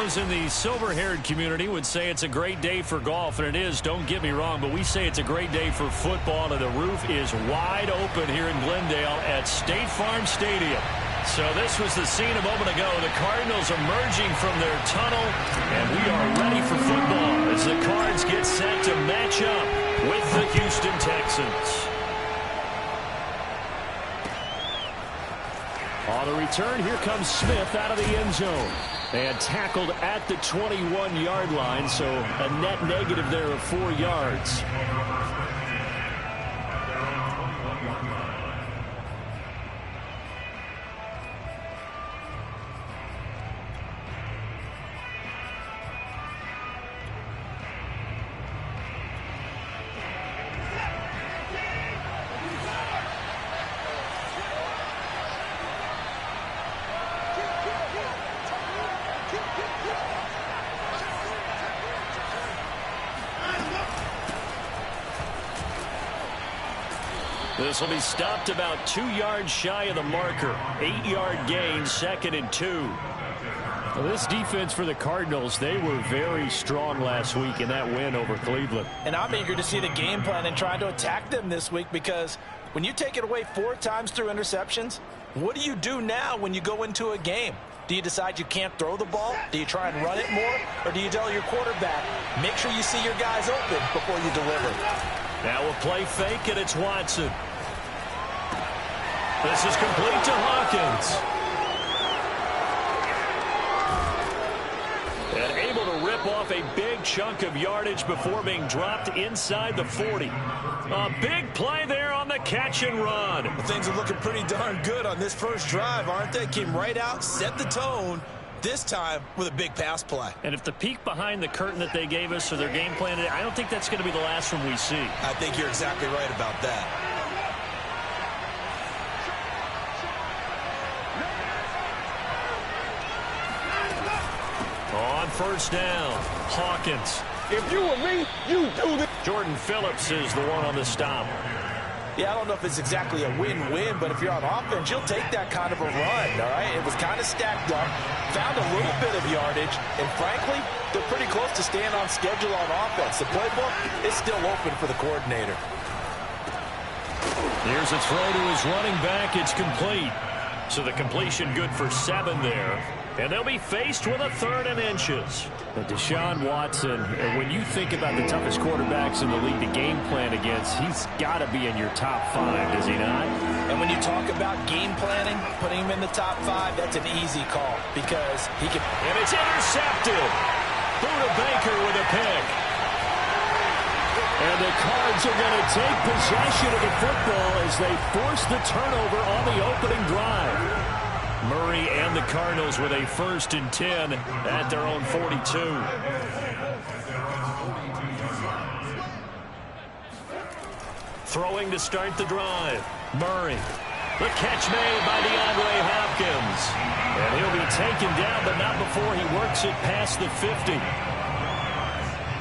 Those in the silver-haired community would say it's a great day for golf, and it is, don't get me wrong, but we say it's a great day for football, and the roof is wide open here in Glendale at State Farm Stadium. So this was the scene a moment ago. The Cardinals emerging from their tunnel, and we are ready for football as the Cards get set to match up with the Houston Texans. On the return, here comes Smith out of the end zone. And tackled at the 21-yard line, so a net negative there of 4 yards. This will be stopped about 2 yards shy of the marker. 8-yard gain, 2nd and 2. Well, this defense for the Cardinals, they were very strong last week in that win over Cleveland. And I'm eager to see the game plan and try to attack them this week, because when you take it away 4 times through interceptions, what do you do now when you go into a game? Do you decide you can't throw the ball? Do you try and run it more? Or do you tell your quarterback, make sure you see your guys open before you deliver? Now a play fake, and it's Watson. This is complete to Hawkins. And able to rip off a big chunk of yardage before being dropped inside the 40. A big play there on the catch and run. Well, things are looking pretty darn good on this first drive, aren't they? Came right out, set the tone, this time with a big pass play. And if the peek behind the curtain that they gave us or their game plan, I don't think that's going to be the last one we see. I think you're exactly right about that. On first down, Hawkins. If you were me, you do this. Jordan Phillips is the one on the stop. Yeah, I don't know if it's exactly a win-win, but if you're on offense, you'll take that kind of a run, all right? It was kind of stacked up, found a little bit of yardage, and frankly, they're pretty close to staying on schedule on offense. The playbook is still open for the coordinator. Here's a throw to his running back. It's complete. So the completion good for 7 there. And they'll be faced with a 3rd and inches. But Deshaun Watson, when you think about the toughest quarterbacks in the league to game plan against, he's got to be in your top 5, does he not? And when you talk about game planning, putting him in the top 5, that's an easy call because he can. And it's intercepted. Buda Baker with a pick. And the Cards are going to take possession of the football as they force the turnover on the opening drive. Murray and the Cardinals with a 1st and 10 at their own 42. Throwing to start the drive. Murray. The catch made by DeAndre Hopkins. And he'll be taken down, but not before he works it past the 50.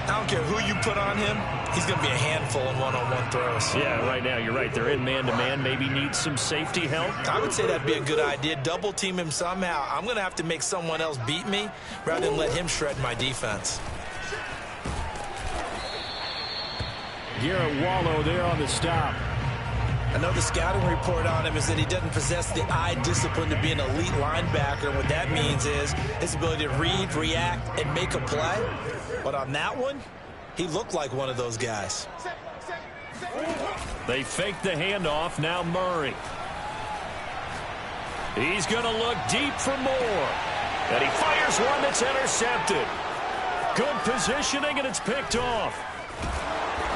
I don't care who you put on him. He's going to be a handful in one-on-one throws. Yeah, right now, you're right. They're in man-to-man. Maybe need some safety help. I would say that'd be a good idea. Double team him somehow. I'm going to have to make someone else beat me rather than let him shred my defense. Garrett Wallow there on the stop. I know the scouting report on him is that he doesn't possess the eye discipline to be an elite linebacker. What that means is his ability to read, react, and make a play. But on that one, he looked like one of those guys. They fake the handoff. Now Murray. He's going to look deep for more. And he fires one that's intercepted. Good positioning, and it's picked off.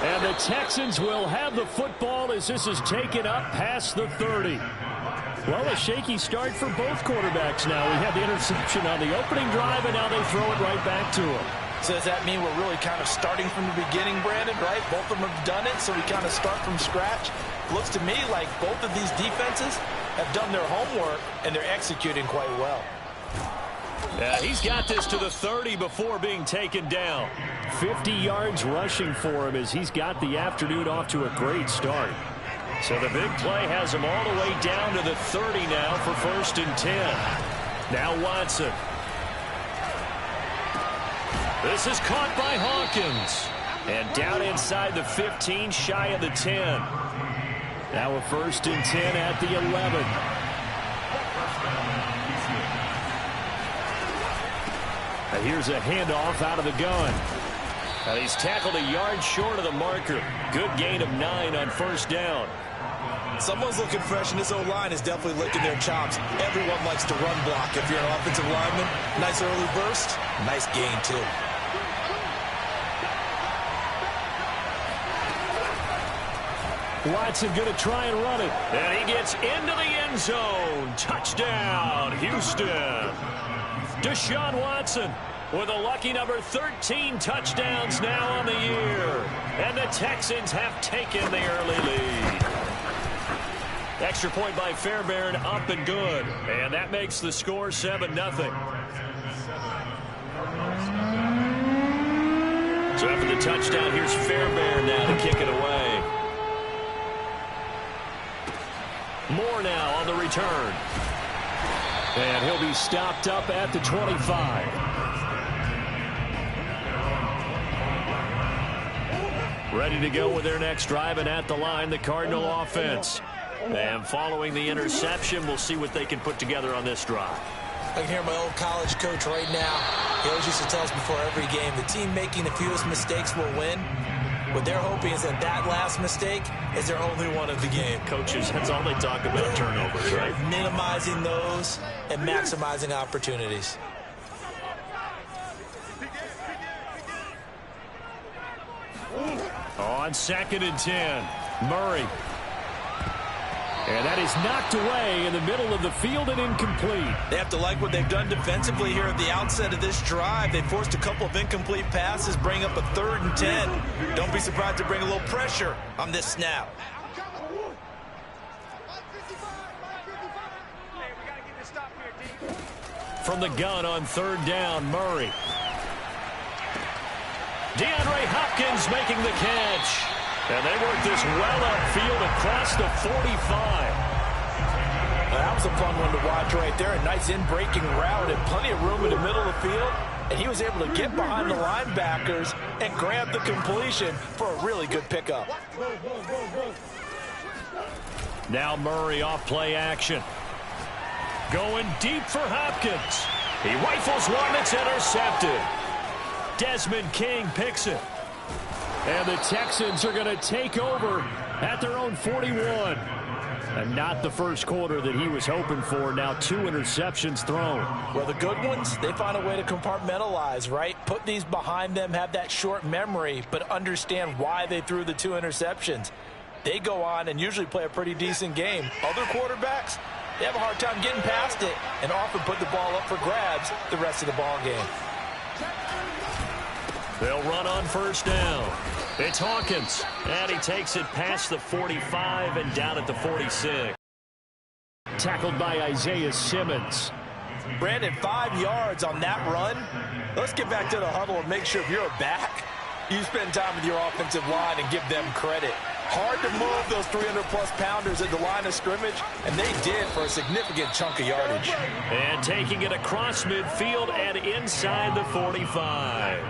And the Texans will have the football as this is taken up past the 30. Well, a shaky start for both quarterbacks now. We had the interception on the opening drive, and now they throw it right back to him. So does that mean we're really kind of starting from the beginning, Brandon, right? Both of them have done it, so we kind of start from scratch. Looks to me like both of these defenses have done their homework, and they're executing quite well. He's got this to the 30 before being taken down. 50 yards rushing for him as he's got the afternoon off to a great start. So the big play has him all the way down to the 30 now for 1st and 10. Now Watson. This is caught by Hawkins. And down inside the 15, shy of the 10. Now a 1st and 10 at the 11. Now here's a handoff out of the gun. Now he's tackled a yard short of the marker. Good gain of 9 on 1st down. Someone's looking fresh, and this O-line is definitely licking their chops. Everyone likes to run block. If you're an offensive lineman, nice early burst, nice gain too. Watson going to try and run it. And he gets into the end zone. Touchdown, Houston. Deshaun Watson with a lucky number 13 touchdowns now on the year. And the Texans have taken the early lead. Extra point by Fairbairn, up and good. And that makes the score 7-0. So after the touchdown, here's Fairbairn now to kick it away. Moore now on the return. And he'll be stopped up at the 25. Ready to go with their next drive, and at the line, the Cardinal offense. And following the interception, we'll see what they can put together on this drive. I can hear my old college coach right now. He always used to tell us before every game, the team making the fewest mistakes will win. What they're hoping is that that last mistake is their only one of the game. Coaches, that's all they talk about, turnovers, right? Minimizing those and maximizing opportunities. On 2nd and 10, Murray. And that is knocked away in the middle of the field and incomplete. They have to like what they've done defensively here at the outset of this drive. They forced a couple of incomplete passes, bring up a 3rd and 10. Don't be surprised to bring a little pressure on this snap. From the gun on 3rd down, Murray. DeAndre Hopkins making the catch. And they work this well upfield across the 45. That was a fun one to watch right there. A nice in-breaking route and plenty of room in the middle of the field. And he was able to get behind the linebackers and grab the completion for a really good pickup. Now Murray off play action. Going deep for Hopkins. He rifles one that's intercepted. Desmond King picks it. And the Texans are going to take over at their own 41. And not the first quarter that he was hoping for. Now 2 interceptions thrown. Well, the good ones, they find a way to compartmentalize, right? Put these behind them, have that short memory, but understand why they threw the 2 interceptions. They go on and usually play a pretty decent game. Other quarterbacks, they have a hard time getting past it and often put the ball up for grabs the rest of the ball game. They'll run on 1st down. It's Hawkins, and he takes it past the 45 and down at the 46. Tackled by Isaiah Simmons. Brandon, 5 yards on that run. Let's get back to the huddle and make sure if you're back, you spend time with your offensive line and give them credit. Hard to move those 300-plus pounders at the line of scrimmage, and they did for a significant chunk of yardage. And taking it across midfield and inside the 45.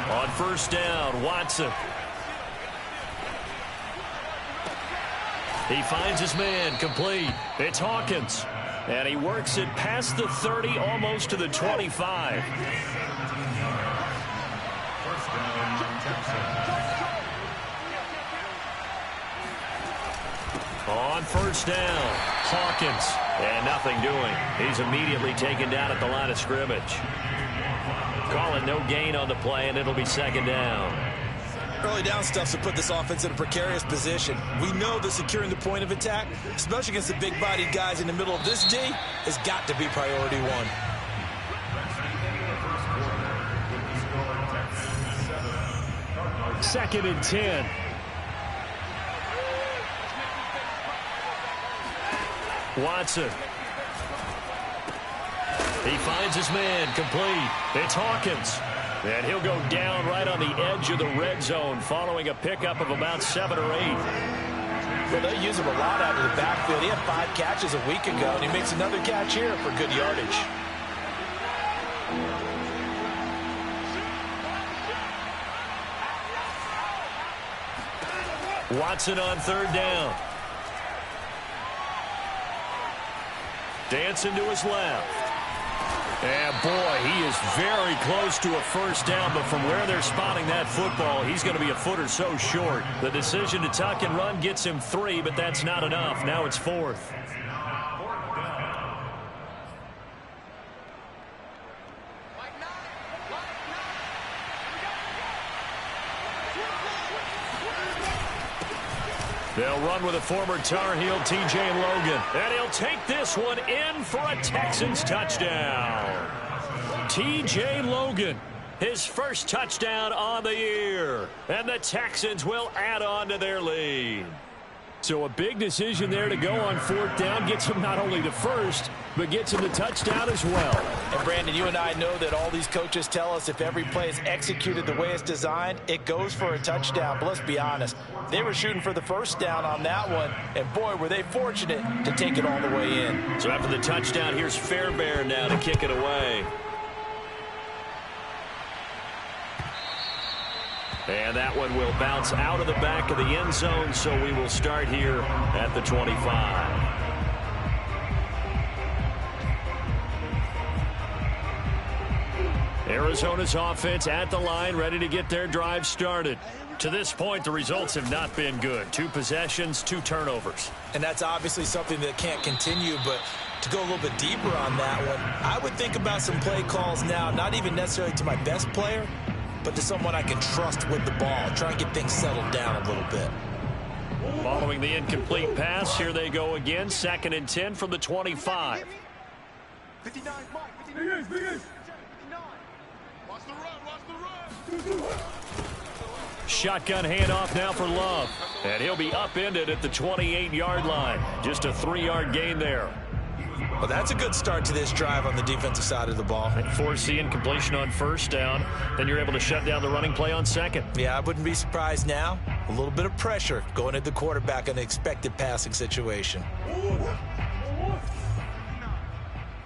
On 1st down, Watson. He finds his man, complete. It's Hawkins. And he works it past the 30, almost to the 25. On 1st down, Hawkins. And nothing doing. He's immediately taken down at the line of scrimmage. Call it no gain on the play, and it'll be 2nd down. Early down stuff to put this offense in a precarious position. We know that securing the point of attack, especially against the big-bodied guys in the middle of this D, has got to be priority 1. Second and 10. Watson. He finds his man, complete. It's Hawkins. And he'll go down right on the edge of the red zone following a pickup of about 7 or 8. Well, they use him a lot out of the backfield. He had 5 catches a week ago, and he makes another catch here for good yardage. Watson on 3rd down. Dancing to his left. And boy, he is very close to a 1st down, but from where they're spotting that football, he's going to be a foot or so short. The decision to tuck and run gets him 3, but that's not enough. Now it's 4th. They'll run with a former Tar Heel, T.J. Logan. And he'll take this one in for a Texans touchdown. T.J. Logan, his first touchdown on the year. And the Texans will add on to their lead. So a big decision there to go on 4th down. Gets him not only to 1st, but gets him the touchdown as well. And Brandon, you and I know that all these coaches tell us if every play is executed the way it's designed, it goes for a touchdown. But let's be honest, they were shooting for the 1st down on that one, and boy, were they fortunate to take it all the way in. So after the touchdown, here's Fairbairn now to kick it away. And that one will bounce out of the back of the end zone, so we will start here at the 25. Arizona's offense at the line, ready to get their drive started. To this point, the results have not been good. 2 possessions, 2 turnovers. And that's obviously something that can't continue, but to go a little bit deeper on that one, I would think about some play calls now, not even necessarily to my best player, but to someone I can trust with the ball. Try and get things settled down a little bit. Following the incomplete pass, here they go again. 2nd and 10 from the 25. 59, Mike. 59. 59. Watch the run. Shotgun handoff now for Love. And he'll be upended at the 28-yard line. Just a 3-yard gain there. Well, that's a good start to this drive on the defensive side of the ball. Force the incompletion on 1st down. Then you're able to shut down the running play on 2nd. Yeah, I wouldn't be surprised now. A little bit of pressure going at the quarterback in an expected passing situation.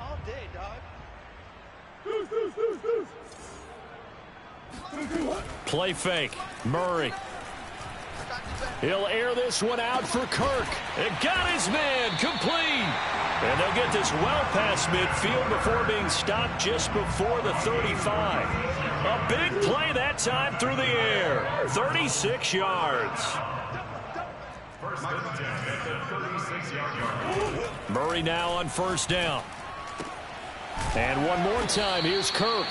All day, dog. Play fake. Murray. He'll air this one out for Kirk. It got his man complete. And they'll get this well past midfield before being stopped just before the 35. A big play that time through the air. 36 yards. Murray now on 1st down. And one more time, here's Kirk.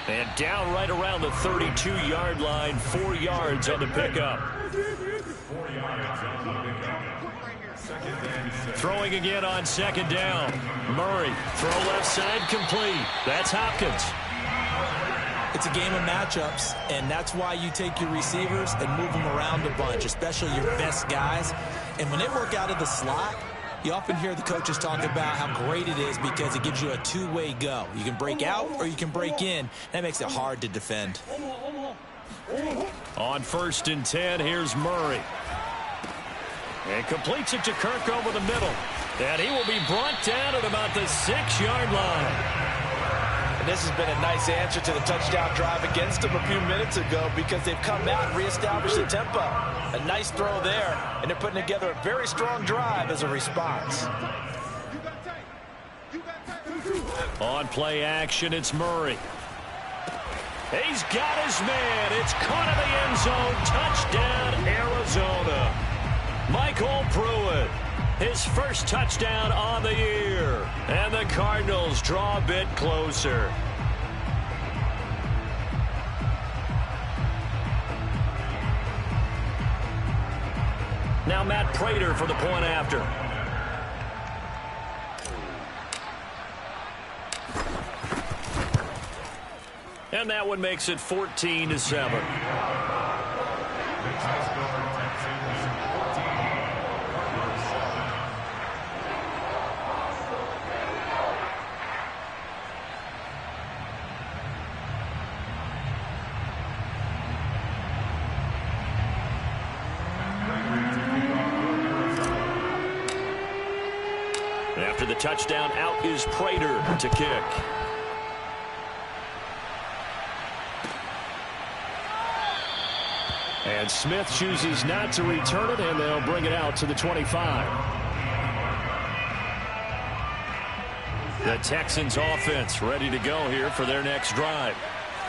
And down right around the 32-yard line, 4 yards on the pickup. Throwing again on 2nd down. Murray, throw left side, complete. That's Hopkins. It's a game of matchups, and that's why you take your receivers and move them around a bunch, especially your best guys. And when they work out of the slot, you often hear the coaches talk about how great it is because it gives you a 2-way go. You can break out or you can break in. That makes it hard to defend. On 1st and 10, here's Murray. And completes it to Kirk over the middle. And he will be brought down at about the 6-yard line. And this has been a nice answer to the touchdown drive against them a few minutes ago because they've come out and reestablished the tempo. A nice throw there, and they're putting together a very strong drive as a response. On play action, it's Murray. He's got his man. It's caught in the end zone. Touchdown, Arizona. Michael Pruitt, his first touchdown on the year. And the Cardinals draw a bit closer. Now Matt Prater for the point after. And that one makes it 14-7. After the touchdown, out is Prater to kick. And Smith chooses not to return it, and they'll bring it out to the 25. The Texans offense ready to go here for their next drive.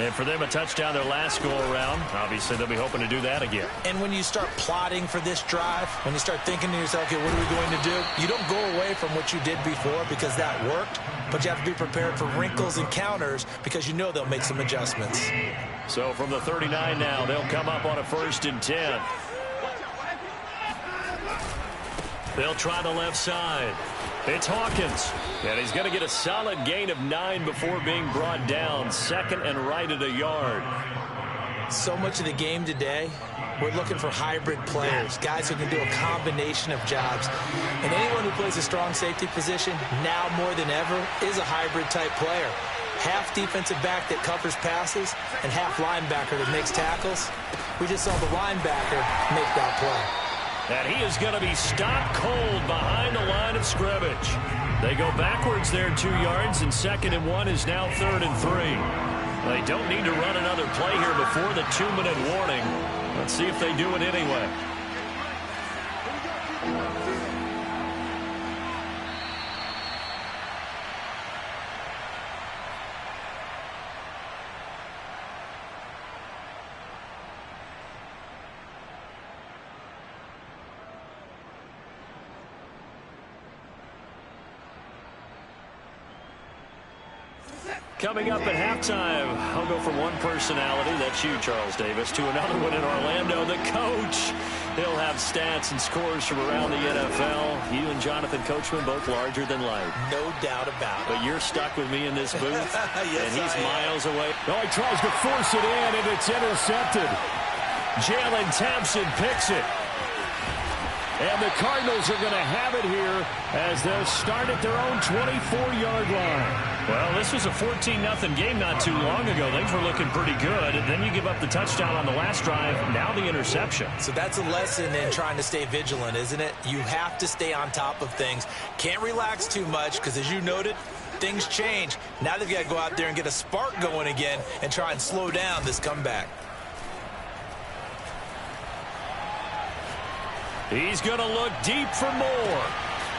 And for them, a touchdown their last go-around. Obviously, they'll be hoping to do that again. And when you start plotting for this drive, when you start thinking to yourself, okay, what are we going to do? You don't go away from what you did before because that worked, but you have to be prepared for wrinkles and counters because you know they'll make some adjustments. So from the 39 now, they'll come up on a 1st and 10. They'll try the left side. It's Hawkins. And he's going to get a solid gain of 9 before being brought down. 2nd and right at a yard. So much of the game today, we're looking for hybrid players, guys who can do a combination of jobs. And anyone who plays a strong safety position, now more than ever, is a hybrid type player. Half defensive back that covers passes and half linebacker that makes tackles. We just saw the linebacker make that play. And he is going to be stopped cold behind the line of scrimmage. They go backwards there 2 yards, and 2nd and 1 is now 3rd and 3. They don't need to run another play here before the 2-minute warning. Let's see if they do it anyway. Coming up at halftime, I'll go from one personality, that's you, Charles Davis, to another one in Orlando, the coach. He'll have stats and scores from around the NFL. You and Jonathan Coachman, both larger than life. No doubt about it. But you're stuck with me in this booth, yes, and he's miles away. Oh, he tries to force it in, and it's intercepted. Jalen Thompson picks it. And the Cardinals are going to have it here as they'll start at their own 24-yard line. Well, this was a 14-0 game not too long ago. Things were looking pretty good. And then you give up the touchdown on the last drive. Now the interception. So that's a lesson in trying to stay vigilant, isn't it? You have to stay on top of things. Can't relax too much because, as you noted, things change. Now they've got to go out there and get a spark going again and try and slow down this comeback. He's going to look deep for more.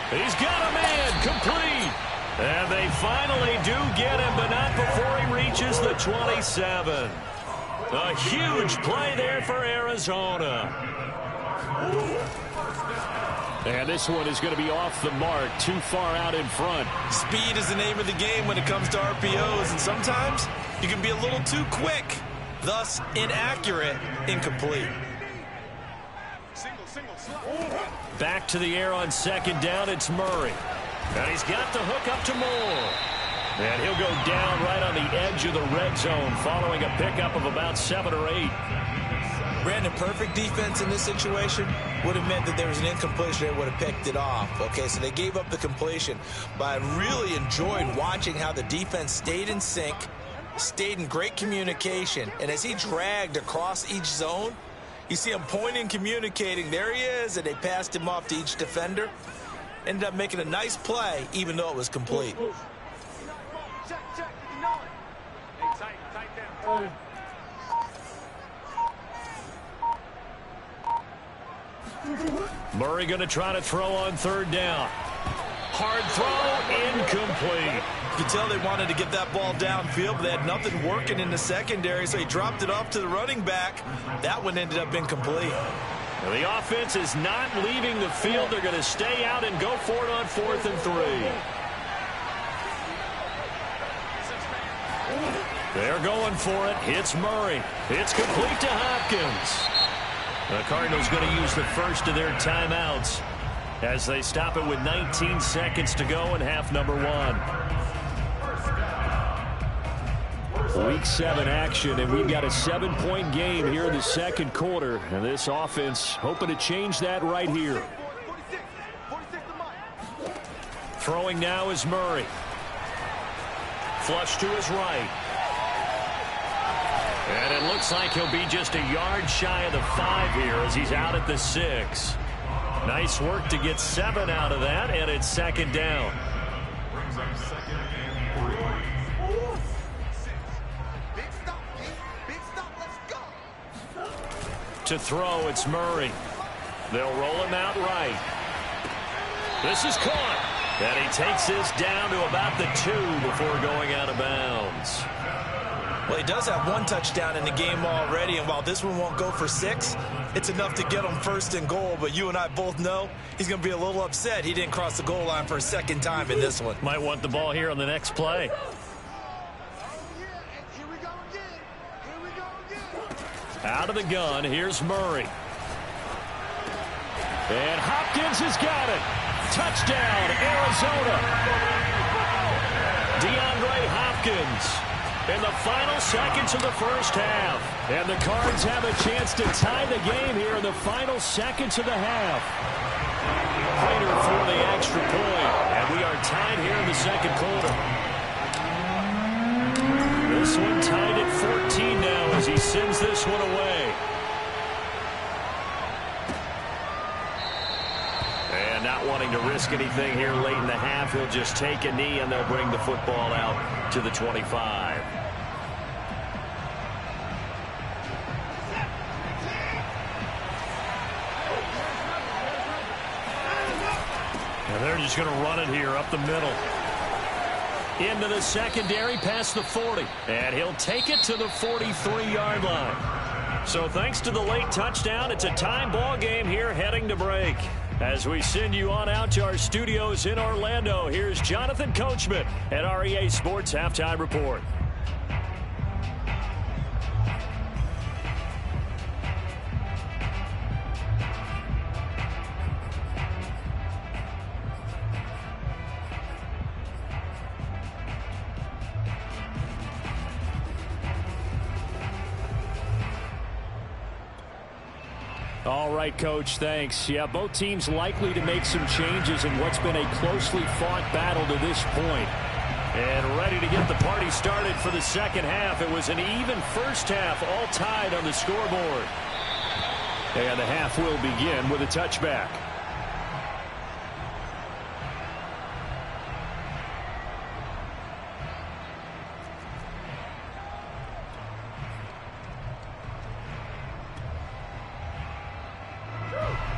He's got a man complete. And they finally do get him, but not before he reaches the 27. A huge play there for Arizona. And this one is going to be off the mark, too far out in front. Speed is the name of the game when it comes to RPOs, and sometimes you can be a little too quick, thus inaccurate, incomplete. Back to the air on 2nd down, it's Murray. And he's got the hook up to Moore. And he'll go down right on the edge of the red zone following a pickup of about 7 or 8. Brandon, perfect defense in this situation would have meant that there was an incompletion. They would have picked it off. Okay, so they gave up the completion. But I really enjoyed watching how the defense stayed in sync, stayed in great communication. And as he dragged across each zone, you see him pointing, communicating. There he is, and they passed him off to each defender. Ended up making a nice play, even though it was complete. Murray going to try to throw on 3rd down. Hard throw, incomplete. You could tell they wanted to get that ball downfield, but they had nothing working in the secondary, so he dropped it off to the running back. That one ended up incomplete. Now the offense is not leaving the field. They're going to stay out and go for it on 4th and 3. They're going for it. It's Murray. It's complete to Hopkins. The Cardinals going to use the first of their timeouts as they stop it with 19 seconds to go in half number 1. Week 7 action, and we've got a 7-point game here in the 2nd quarter. And this offense hoping to change that right here. Throwing now is Murray. Flush to his right. And it looks like he'll be just a yard shy of the 5 here as he's out at the 6. Nice work to get 7 out of that, and it's second down. Brings up second and 3. Big stop, big stop, let's go. To throw, it's Murray. They'll roll him out right. This is caught. And he takes this down to about the 2 before going out of bounds. Well, he does have 1 touchdown in the game already, and while this one won't go for 6, it's enough to get him first and goal. But you and I both know he's going to be a little upset he didn't cross the goal line for a second time in this one. Might want the ball here on the next play. Oh, yeah, and here we go again. Here we go again. Out of the gun, here's Murray. And Hopkins has got it. Touchdown, Arizona. DeAndre Hopkins in the final seconds of the first half. And the Cards have a chance to tie the game here in the final seconds of the half. Fighter for the extra point. And we are tied here in the second quarter. This one tied at 14 now as he sends this one away. And not wanting to risk anything here late in the half, he'll just take a knee and they'll bring the football out to the 25. And they're just going to run it here up the middle. Into the secondary past the 40. And he'll take it to the 43-yard line. So thanks to the late touchdown, it's a tie ball game here heading to break. As we send you on out to our studios in Orlando, here's Jonathan Coachman at REA Sports Halftime Report. All right, Coach, thanks. Yeah, both teams likely to make some changes in what's been a closely fought battle to this point. And ready to get the party started for the second half. It was an even first half, all tied on the scoreboard. And the half will begin with a touchback.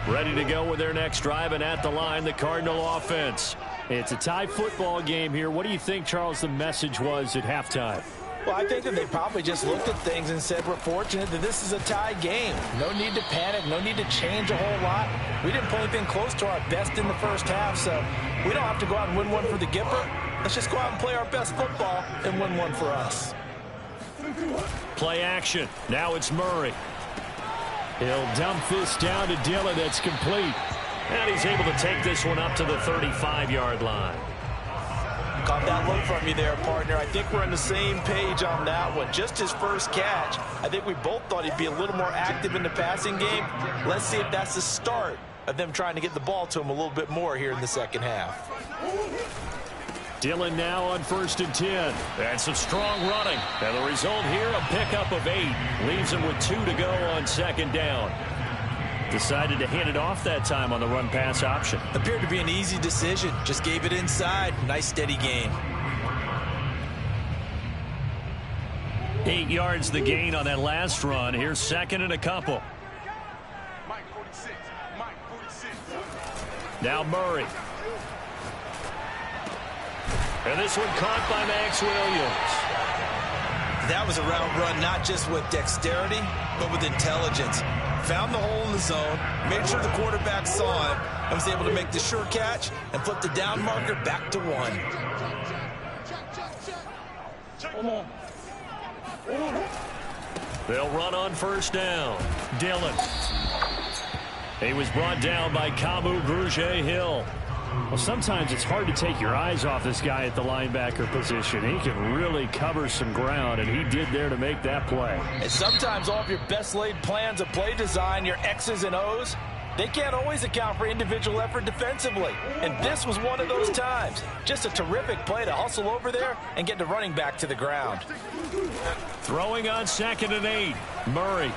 Ready to go with their next drive, and at the line, the Cardinal offense. It's a tie football game here. What do you think, Charles, the message was at halftime? Well, I think that they probably just looked at things and said, we're fortunate that this is a tie game. No need to panic, no need to change a whole lot. We didn't play anything close to our best in the first half, so we don't have to go out and win one for the Gipper. Let's just go out and play our best football and win one for us. Play action. Now it's Murray. He'll dump this down to Dillon. That's complete. And he's able to take this one up to the 35-yard line. Caught that look from you there, partner. I think we're on the same page on that one. Just his first catch. I think we both thought he'd be a little more active in the passing game. Let's see if that's the start of them trying to get the ball to him a little bit more here in the second half. Dillon now on 1st and 10. And some strong running. And the result here, a pickup of 8. Leaves him with 2 to go on second down. Decided to hand it off that time on the run-pass option. Appeared to be an easy decision. Just gave it inside. Nice steady gain. 8 yards the gain on that last run. Here's second and a couple. Mike 46. Mike 46. Now Murray. And this one caught by Max Williams. That was a route run not just with dexterity, but with intelligence. Found the hole in the zone, made sure the quarterback saw it, and was able to make the sure catch and flip the down marker back to 1. They'll run on 1st down. Dillon. He was brought down by Kamu Grugier-Hill. Well, sometimes it's hard to take your eyes off this guy at the linebacker position. He can really cover some ground, and he did there to make that play. And sometimes all of your best laid plans of play design, your X's and O's, they can't always account for individual effort defensively. And this was one of those times. Just a terrific play to hustle over there and get the running back to the ground. Throwing on 2nd and 8. Murray.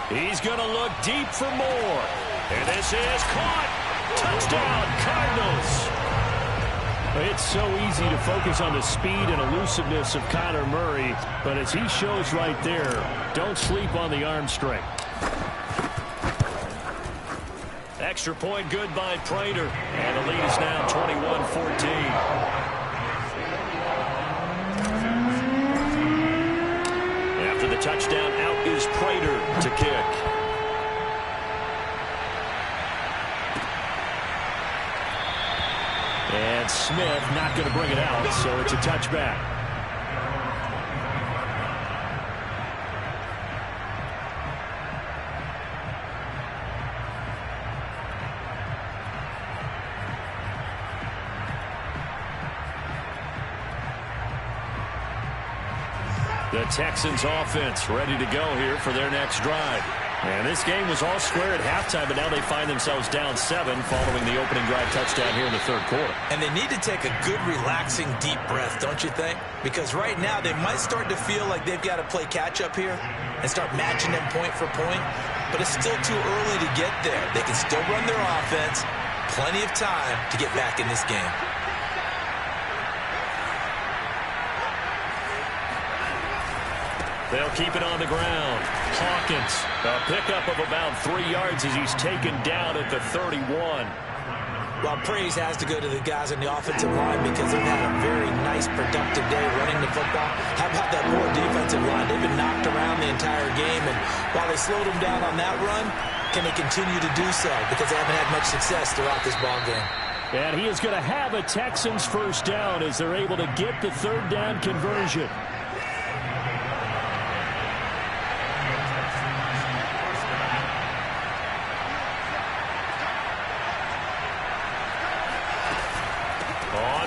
He's going to look deep for more. And this is caught. Touchdown, Cardinals. It's so easy to focus on the speed and elusiveness of Kyler Murray, but as he shows right there, don't sleep on the arm strength. Extra point good by Prater, and the lead is now 21-14. After the touchdown, out is Prater to kick. And Smith not going to bring it out, so it's a touchback. The Texans offense ready to go here for their next drive. And this game was all square at halftime, but now they find themselves down 7 following the opening drive touchdown here in the third quarter. And they need to take a good, relaxing, deep breath, don't you think? Because right now they might start to feel like they've got to play catch-up here and start matching them point for point. But it's still too early to get there. They can still run their offense. Plenty of time to get back in this game. They'll keep it on the ground. Hawkins, a pickup of about 3 yards as he's taken down at the 31. Well, praise has to go to the guys on the offensive line because they've had a very nice, productive day running the football. How about that poor defensive line? They've been knocked around the entire game, and while they slowed them down on that run, can they continue to do so? Because they haven't had much success throughout this ball game. And he is going to have a Texans first down as they're able to get the third down conversion.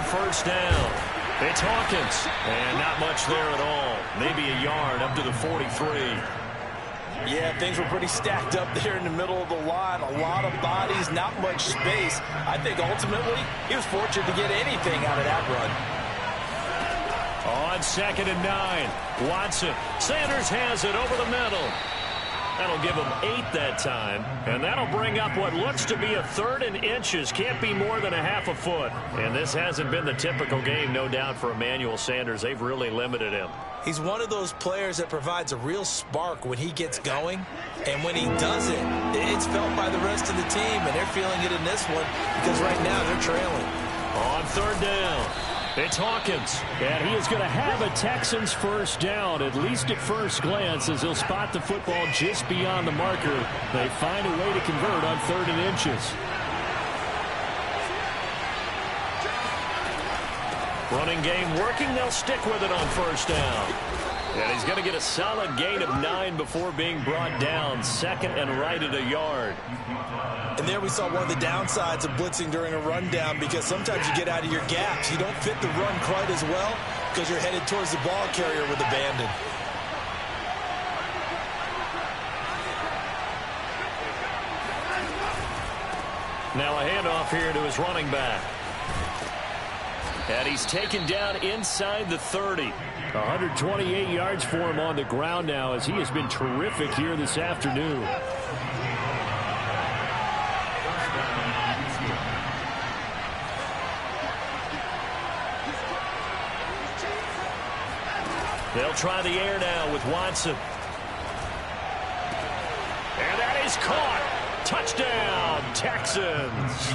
First down. It's Hawkins. And not much there at all. Maybe a yard up to the 43. Yeah, things were pretty stacked up there in the middle of the line. A lot of bodies, not much space. I think ultimately he was fortunate to get anything out of that run. On 2nd and 9. Watson. Sanders has it over the middle. That'll give him 8 that time, and that'll bring up what looks to be a 3rd and inches. Can't be more than a half a foot. And this hasn't been the typical game, no doubt, for Emmanuel Sanders. They've really limited him. He's one of those players that provides a real spark when he gets going, and when he does it, it's felt by the rest of the team, and they're feeling it in this one because right now they're trailing. On 3rd down. It's Hawkins, and he is going to have a Texans first down, at least at first glance, as he'll spot the football just beyond the marker. They find a way to convert on 3rd and inches. Running game working. They'll stick with it on first down. And he's going to get a solid gain of 9 before being brought down. 2nd and right at a yard. And there we saw one of the downsides of blitzing during a rundown, because sometimes you get out of your gaps. You don't fit the run quite as well because you're headed towards the ball carrier with abandon. Now a handoff here to his running back. And he's taken down inside the 30. 128 yards for him on the ground now, as he has been terrific here this afternoon. They'll try the air now with Watson. And that is caught. Touchdown, Texans.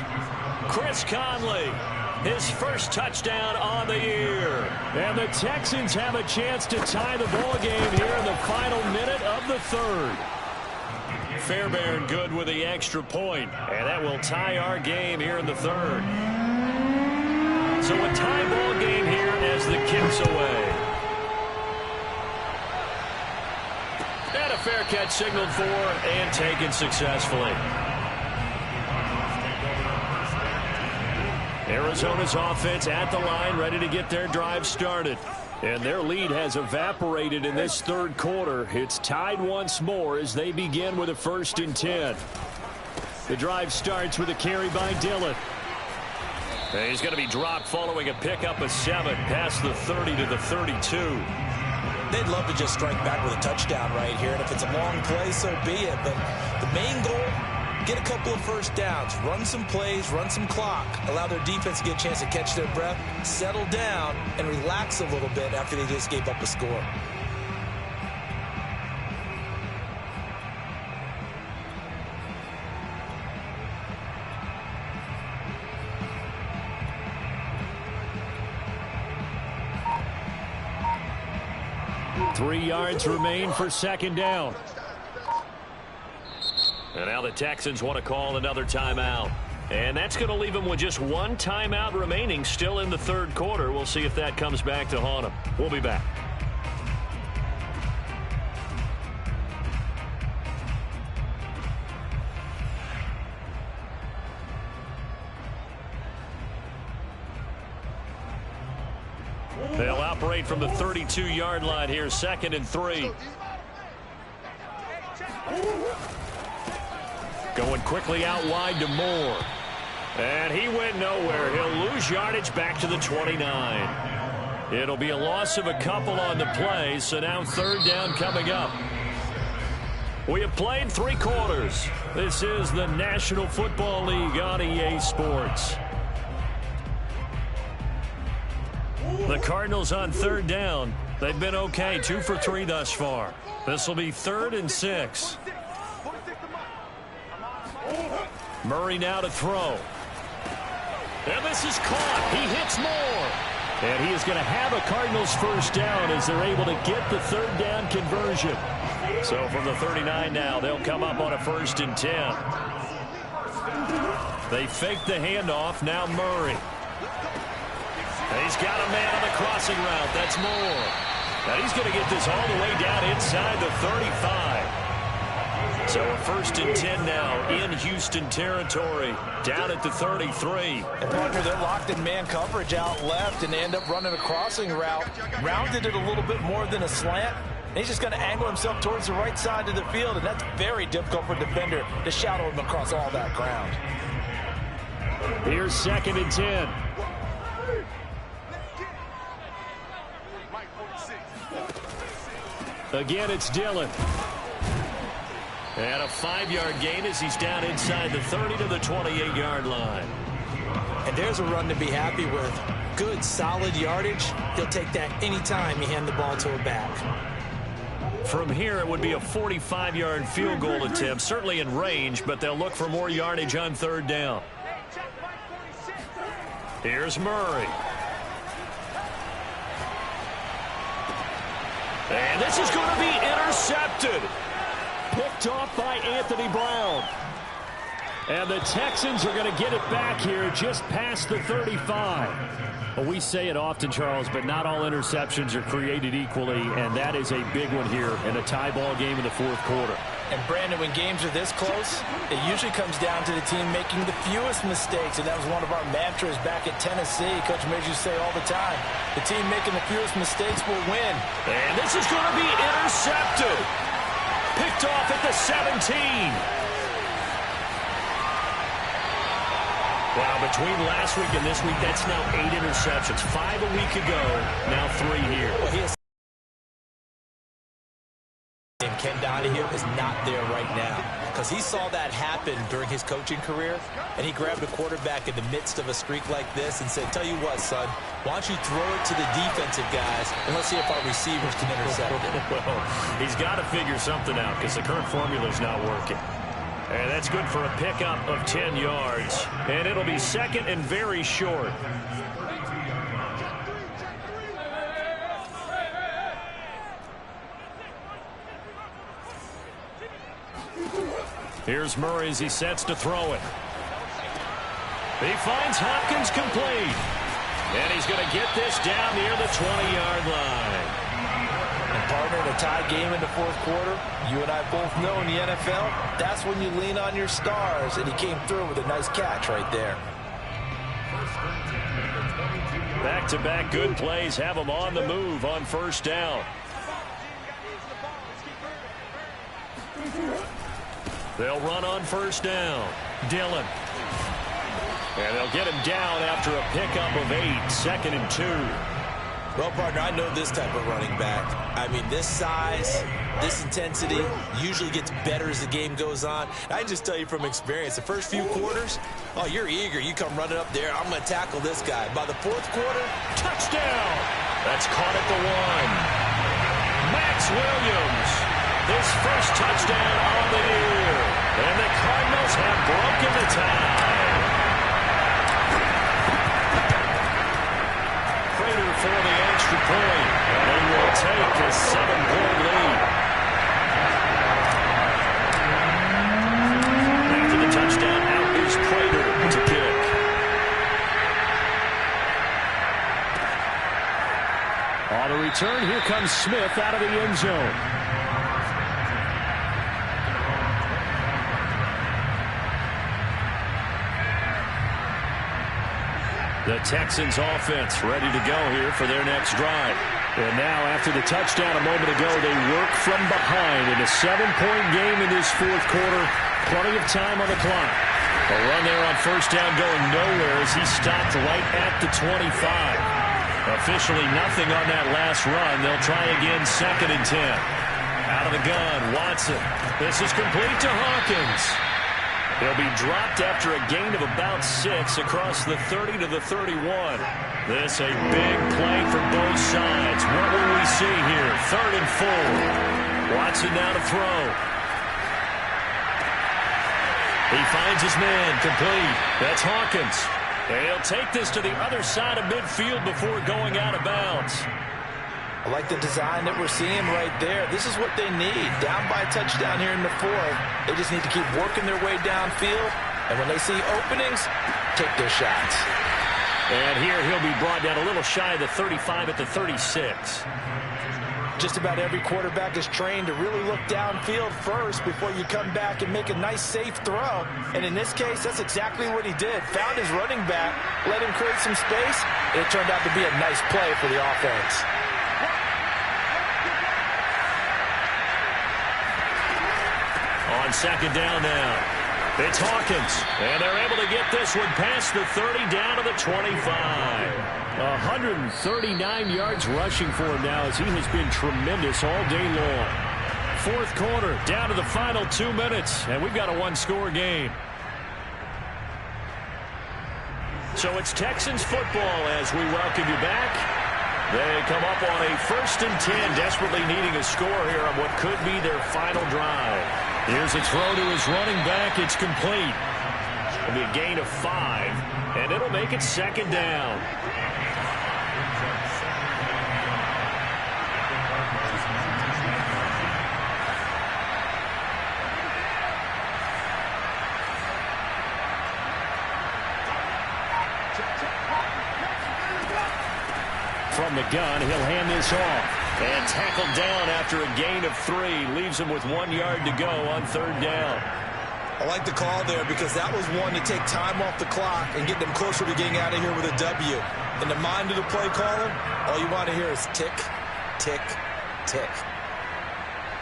Chris Conley, his first touchdown on the year. And the Texans have a chance to tie the ball game here in the final minute of the 3rd. Fairbairn good with the extra point, and that will tie our game here in the 3rd. So a tie ball game here as the kick's away. And a fair catch signaled for and taken successfully. Arizona's offense at the line, ready to get their drive started. And their lead has evaporated in this 3rd quarter. It's tied once more as they begin with a 1st and 10. The drive starts with a carry by Dillon. And he's going to be dropped following a pickup of 7 past the 30 to the 32. They'd love to just strike back with a touchdown right here, and if it's a long play, so be it. But the main goal, get a couple of first downs, run some plays, run some clock, allow their defense to get a chance to catch their breath, settle down, and relax a little bit after they just gave up a score. Three yards remain for second down. And now the Texans want to call another timeout. And that's going to leave them with just one timeout remaining still in the third quarter. We'll see if that comes back to haunt them. We'll be back. They'll operate from the 32-yard line here, 2nd and 3. Going quickly out wide to Moore. And he went nowhere. He'll lose yardage back to the 29. It'll be a loss of a couple on the play, so now third down coming up. We have played 3 quarters. This is the National Football League on EA Sports. The Cardinals on third down. They've been okay, 2 for 3 thus far. This will be 3rd and 6. Murray now to throw. And this is caught. He hits Moore. And he is going to have a Cardinals first down as they're able to get the third down conversion. So from the 39 now, they'll come up on a 1st and 10. They fake the handoff. Now Murray. He's got a man on the crossing route. That's Moore. Now he's going to get this all the way down inside the 35. So a 1st and 10 now in Houston territory, down at the 33. And partner, they're locked in man coverage out left, and they end up running a crossing route. Rounded it a little bit more than a slant. And he's just going to angle himself towards the right side of the field, and that's very difficult for a defender to shadow him across all that ground. Here's 2nd and 10. Again, it's Dillon. And a 5-yard gain as he's down inside the 30 to the 28-yard line. And there's a run to be happy with. Good, solid yardage. He'll take that anytime you hand the ball to a back. From here, it would be a 45-yard field goal attempt, certainly in range, but they'll look for more yardage on third down. Here's Murray. And this is going to be intercepted. Picked off by Anthony Brown. And the Texans are going to get it back here just past the 35. Well, we say it often, Charles, but not all interceptions are created equally, and that is a big one here in a tie ball game in the 4th quarter. And, Brandon, when games are this close, it usually comes down to the team making the fewest mistakes, and that was one of our mantras back at Tennessee. Coach made you say all the time, the team making the fewest mistakes will win. And this is going to be intercepted. Picked off at the 17. Wow, between last week and this week, that's now 8 interceptions. 5 a week ago, now 3 here. Well, Ken Donahue is not there right now because he saw that happen during his coaching career, and he grabbed a quarterback in the midst of a streak like this and said, tell you what, son, why don't you throw it to the defensive guys, and let's see if our receivers can intercept it. Well, he's got to figure something out because the current formula is not working. And that's good for a pickup of 10 yards. And it'll be 2nd and very short. Here's Murray as he sets to throw it. He finds Hopkins complete. And he's going to get this down near the 20-yard line. And partner, in a tie game in the 4th quarter, you and I both know in the NFL, that's when you lean on your stars. And he came through with a nice catch right there. Back-to-back good plays have him on the move on first down. They'll run on first down. Dillon. And they'll get him down after a pickup of 8. 2nd and 2. Well, partner, I know this type of running back. I mean, this size, this intensity usually gets better as the game goes on. I can just tell you from experience, the first few quarters, oh, you're eager. You come running up there, I'm going to tackle this guy. By the fourth quarter, touchdown! That's caught at the 1. Max Williams, his first touchdown on the year. And the Cardinals have broken the tie. Prater for the extra point. And they will take a 7-point lead. After the touchdown, out is Prater to kick. On the return, here comes Smith out of the end zone. The Texans offense ready to go here for their next drive. And now after the touchdown a moment ago, they work from behind in a 7-point game in this fourth quarter. Plenty of time on the clock. A run there on first down going nowhere as he stopped right at the 25. Officially nothing on that last run. They'll try again 2nd and 10. Out of the gun, Watson. This is complete to Hawkins. He'll be dropped after a gain of about 6 across the 30 to the 31. This a big play for both sides. What will we see here? 3rd and 4. Watson now to throw. He finds his man complete. That's Hawkins. He'll take this to the other side of midfield before going out of bounds. I like the design that we're seeing right there. This is what they need. Down by a touchdown here in the 4th. They just need to keep working their way downfield. And when they see openings, take their shots. And here he'll be brought down a little shy of the 35 at the 36. Just about every quarterback is trained to really look downfield first before you come back and make a nice, safe throw. And in this case, that's exactly what he did. Found his running back, let him create some space, and it turned out to be a nice play for the offense. On 2nd down now, it's Hawkins, and they're able to get this one past the 30 down to the 25. 139 yards rushing for him now as he has been tremendous all day long. Fourth quarter, down to the final 2 minutes, and we've got a 1-score game. So it's Texans football as we welcome you back. They come up on a 1st and 10, desperately needing a score here on what could be their final drive. Here's a throw to his running back. It's complete. It'll be a gain of 5, and it'll make it 2nd down. From the gun, he'll hand this off. And tackled down after a gain of 3. Leaves him with 1 yard to go on 3rd down. I like the call there because that was one to take time off the clock and get them closer to getting out of here with a W. In the mind of the play caller, all you want to hear is tick, tick, tick.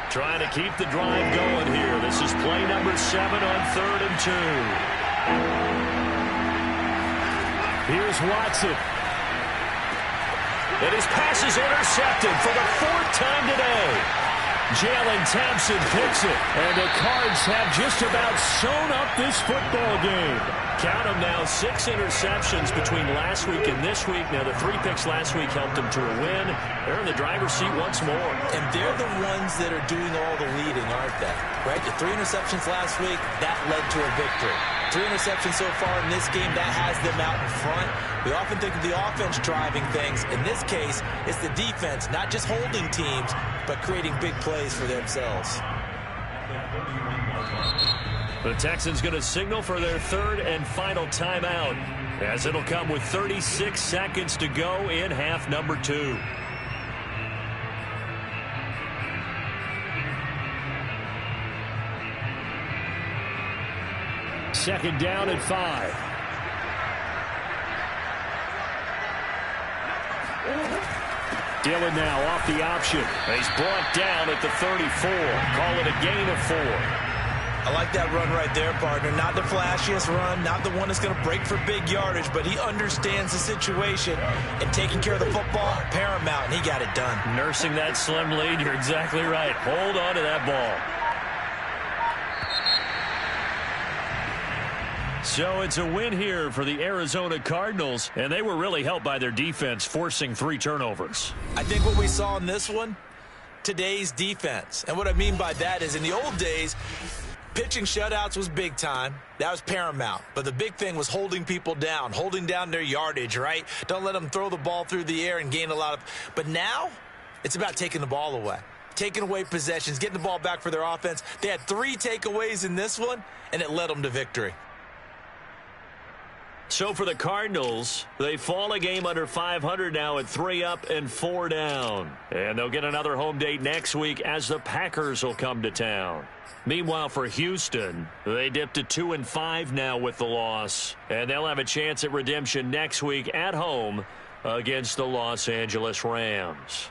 Trying to keep the drive going here. This is play number 7 on 3rd and 2. Here's Watson. And his pass is intercepted for the 4th time today. Jalen Thompson picks it. And the Cards have just about sewn up this football game. Count them now, 6 interceptions between last week and this week. Now, the 3 picks last week helped them to a win. They're in the driver's seat once more. And they're the ones that are doing all the leading, aren't they? Right? The 3 interceptions last week, that led to a victory. 3 interceptions so far in this game, that has them out in front. We often think of the offense driving things. In this case, it's the defense, not just holding teams, but creating big plays for themselves. The Texans going to signal for their 3rd and final timeout, as it'll come with 36 seconds to go in half number 2. Second down and 5. Dillon now off the option. He's brought down at the 34. Call it a gain of 4. I like that run right there, partner. Not the flashiest run, not the one that's going to break for big yardage, but he understands the situation, and taking care of the football, paramount, and he got it done. Nursing that slim lead, you're exactly right. Hold on to that ball. So it's a win here for the Arizona Cardinals, and they were really helped by their defense, forcing 3 turnovers. I think what we saw in this one, today's defense. And what I mean by that is in the old days, pitching shutouts was big time. That was paramount. But the big thing was holding people down, holding down their yardage, right? Don't let them throw the ball through the air and gain a lot of... But now, it's about taking the ball away. Taking away possessions, getting the ball back for their offense. They had 3 takeaways in this one, and it led them to victory. So for the Cardinals, they fall a game under 500 now at 3 up and 4 down. And they'll get another home date next week as the Packers will come to town. Meanwhile, for Houston, they dipped to 2-5 now with the loss. And they'll have a chance at redemption next week at home against the Los Angeles Rams.